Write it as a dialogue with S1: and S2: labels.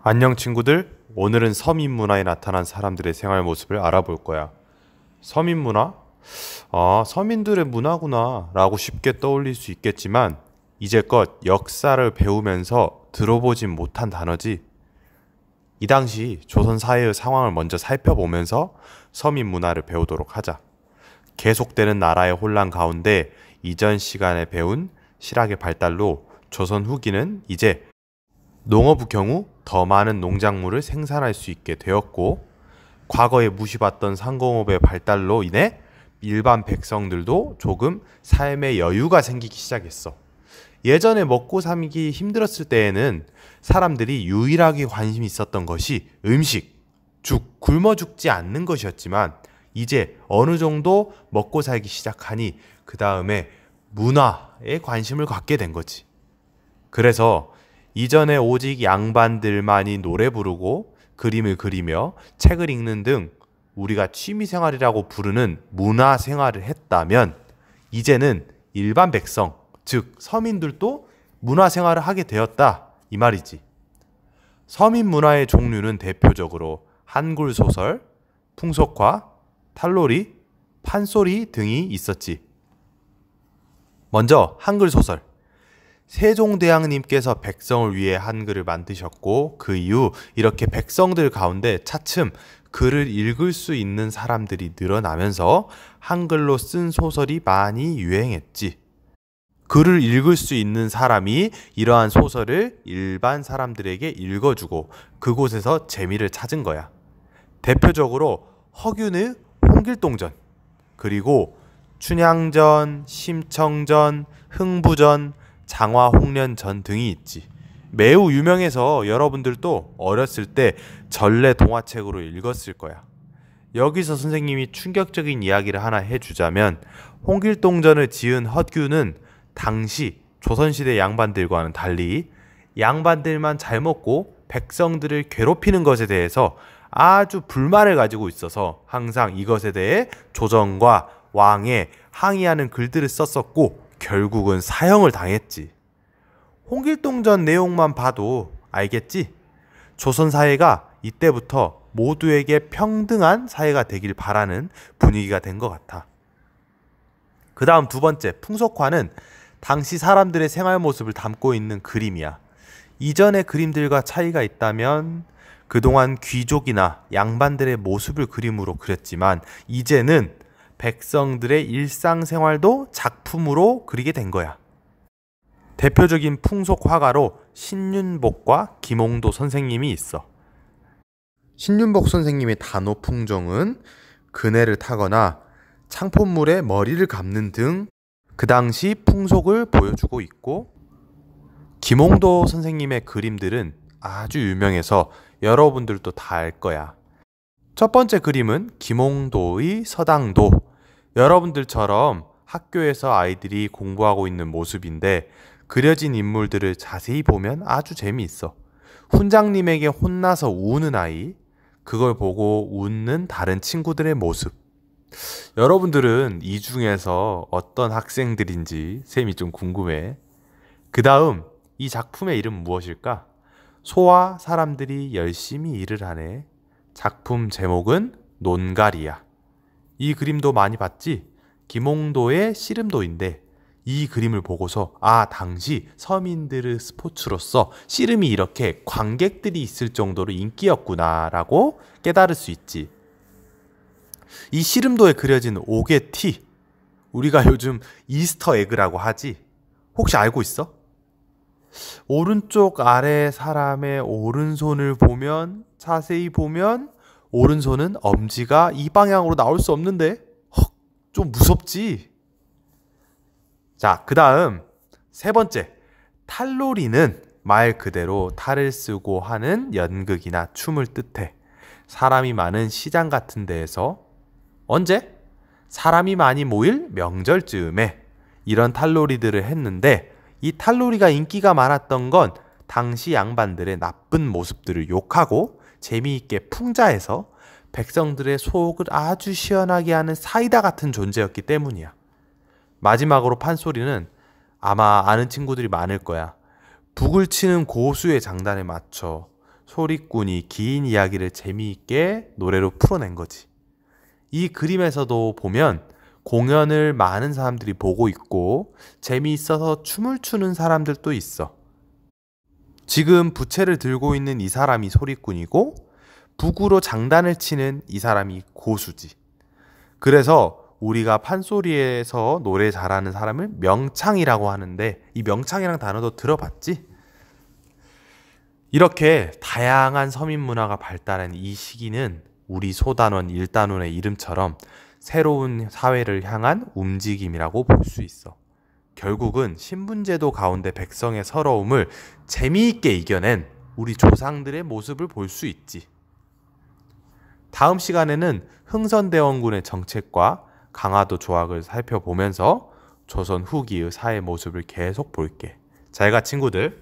S1: 안녕 친구들, 오늘은 서민 문화에 나타난 사람들의 생활 모습을 알아볼 거야. 서민 문화? 서민들의 문화구나 라고 쉽게 떠올릴 수 있겠지만 이제껏 역사를 배우면서 들어보진 못한 단어지. 이 당시 조선 사회의 상황을 먼저 살펴보면서 서민 문화를 배우도록 하자. 계속되는 나라의 혼란 가운데 이전 시간에 배운 실학의 발달로 조선 후기는 이제 농업의 경우 더 많은 농작물을 생산할 수 있게 되었고, 과거에 무시받던 상공업의 발달로 인해 일반 백성들도 조금 삶의 여유가 생기기 시작했어. 예전에 먹고 살기 힘들었을 때에는 사람들이 유일하게 관심이 있었던 것이 음식, 굶어 죽지 않는 것이었지만 이제 어느 정도 먹고 살기 시작하니 그 다음에 문화에 관심을 갖게 된 거지. 그래서 이전에 오직 양반들만이 노래 부르고 그림을 그리며 책을 읽는 등 우리가 취미생활이라고 부르는 문화생활을 했다면 이제는 일반 백성, 즉 서민들도 문화생활을 하게 되었다 이 말이지. 서민 문화의 종류는 대표적으로 한글 소설, 풍속화, 탈놀이, 판소리 등이 있었지. 먼저 한글 소설. 세종대왕님께서 백성을 위해 한글을 만드셨고 그 이후 이렇게 백성들 가운데 차츰 글을 읽을 수 있는 사람들이 늘어나면서 한글로 쓴 소설이 많이 유행했지. 글을 읽을 수 있는 사람이 이러한 소설을 일반 사람들에게 읽어주고 그곳에서 재미를 찾은 거야. 대표적으로 허균의 홍길동전, 그리고 춘향전, 심청전, 흥부전, 장화홍련전 등이 있지. 매우 유명해서 여러분들도 어렸을 때 전래 동화책으로 읽었을 거야. 여기서 선생님이 충격적인 이야기를 하나 해주자면, 홍길동전을 지은 허균은 당시 조선시대 양반들과는 달리 양반들만 잘 먹고 백성들을 괴롭히는 것에 대해서 아주 불만을 가지고 있어서 항상 이것에 대해 조정과 왕에 항의하는 글들을 썼었고 결국은 사형을 당했지. 홍길동전 내용만 봐도 알겠지? 조선 사회가 이때부터 모두에게 평등한 사회가 되길 바라는 분위기가 된 것 같아. 그 다음 두 번째, 풍속화는 당시 사람들의 생활 모습을 담고 있는 그림이야. 이전의 그림들과 차이가 있다면 그동안 귀족이나 양반들의 모습을 그림으로 그렸지만 이제는 백성들의 일상생활도 작품으로 그리게 된 거야. 대표적인 풍속화가로 신윤복과 김홍도 선생님이 있어. 신윤복 선생님의 단오풍정은 그네를 타거나 창포물에 머리를 감는 등 그 당시 풍속을 보여주고 있고, 김홍도 선생님의 그림들은 아주 유명해서 여러분들도 다 알 거야. 첫 번째 그림은 김홍도의 서당도. 여러분들처럼 학교에서 아이들이 공부하고 있는 모습인데 그려진 인물들을 자세히 보면 아주 재미있어. 훈장님에게 혼나서 우는 아이, 그걸 보고 웃는 다른 친구들의 모습. 여러분들은 이 중에서 어떤 학생들인지 쌤이 좀 궁금해. 그 다음 이 작품의 이름 무엇일까? 소와 사람들이 열심히 일을 하네. 작품 제목은 논가리야. 이 그림도 많이 봤지? 김홍도의 씨름도인데 이 그림을 보고서 당시 서민들의 스포츠로서 씨름이 이렇게 관객들이 있을 정도로 인기였구나 라고 깨달을 수 있지. 이 씨름도에 그려진 오개티, 우리가 요즘 이스터 에그라고 하지. 혹시 알고 있어? 오른쪽 아래 사람의 오른손을 보면, 자세히 보면 오른손은 엄지가 이 방향으로 나올 수 없는데 좀 무섭지? 자, 그 다음 세 번째, 탈놀이는 말 그대로 탈을 쓰고 하는 연극이나 춤을 뜻해. 사람이 많은 시장 같은 데에서 언제? 사람이 많이 모일 명절쯤에 이런 탈놀이들을 했는데, 이 탈놀이가 인기가 많았던 건 당시 양반들의 나쁜 모습들을 욕하고 재미있게 풍자해서 백성들의 속을 아주 시원하게 하는 사이다 같은 존재였기 때문이야. 마지막으로 판소리는 아마 아는 친구들이 많을 거야. 북을 치는 고수의 장단에 맞춰 소리꾼이 긴 이야기를 재미있게 노래로 풀어낸 거지. 이 그림에서도 보면 공연을 많은 사람들이 보고 있고 재미있어서 춤을 추는 사람들도 있어. 지금 부채를 들고 있는 이 사람이 소리꾼이고 북으로 장단을 치는 이 사람이 고수지. 그래서 우리가 판소리에서 노래 잘하는 사람을 명창이라고 하는데 이 명창이란 단어도 들어봤지? 이렇게 다양한 서민 문화가 발달한 이 시기는 우리 소단원, 일단원의 이름처럼 새로운 사회를 향한 움직임이라고 볼 수 있어. 결국은 신분제도 가운데 백성의 서러움을 재미있게 이겨낸 우리 조상들의 모습을 볼 수 있지. 다음 시간에는 흥선대원군의 정책과 강화도 조약을 살펴보면서 조선 후기의 사회 모습을 계속 볼게. 잘 가 친구들.